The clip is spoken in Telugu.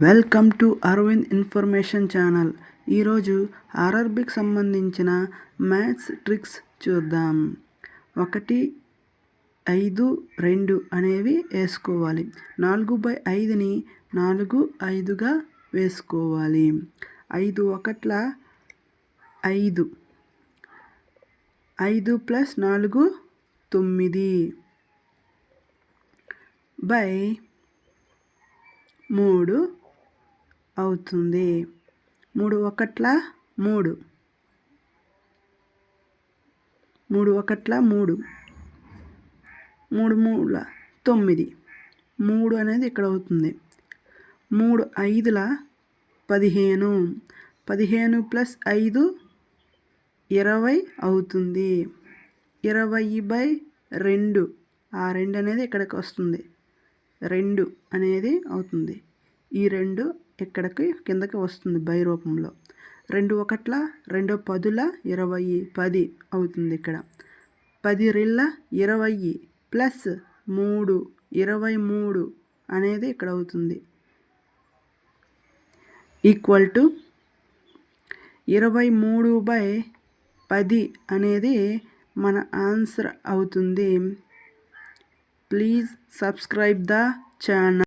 Welcome to Arvind information channel. ఈరోజు ఆర్ఆర్బికి సంబంధించిన మ్యాథ్స్ ట్రిక్స్ చూద్దాం. 1, 5, 2 అనేవి వేసుకోవాలి. 4/5ని 4, 5గా వేసుకోవాలి. 5 1ల 5, 5 + 4 9 బై 3 అవుతుంది. 3 1ల 3, 3 1ల 3, 3 3ల 9, 3 అనేది ఇక్కడ అవుతుంది. 3 5ల 15, 15 + 5 20 అవుతుంది. 20/2, ఆ 2 అనేది ఇక్కడికి వస్తుంది. 2 అనేది అవుతుంది. ఈ 2 ఇక్కడికి కిందకి వస్తుంది బై రూపంలో. 2 1ల 2 10ల 20, 10 అవుతుంది ఇక్కడ. 10 2ల 20 + 3 23 అనేది ఇక్కడ అవుతుంది. ఈక్వల్ టు 23/10 అనేది మన ఆన్సర్ అవుతుంది. Please subscribe the channel.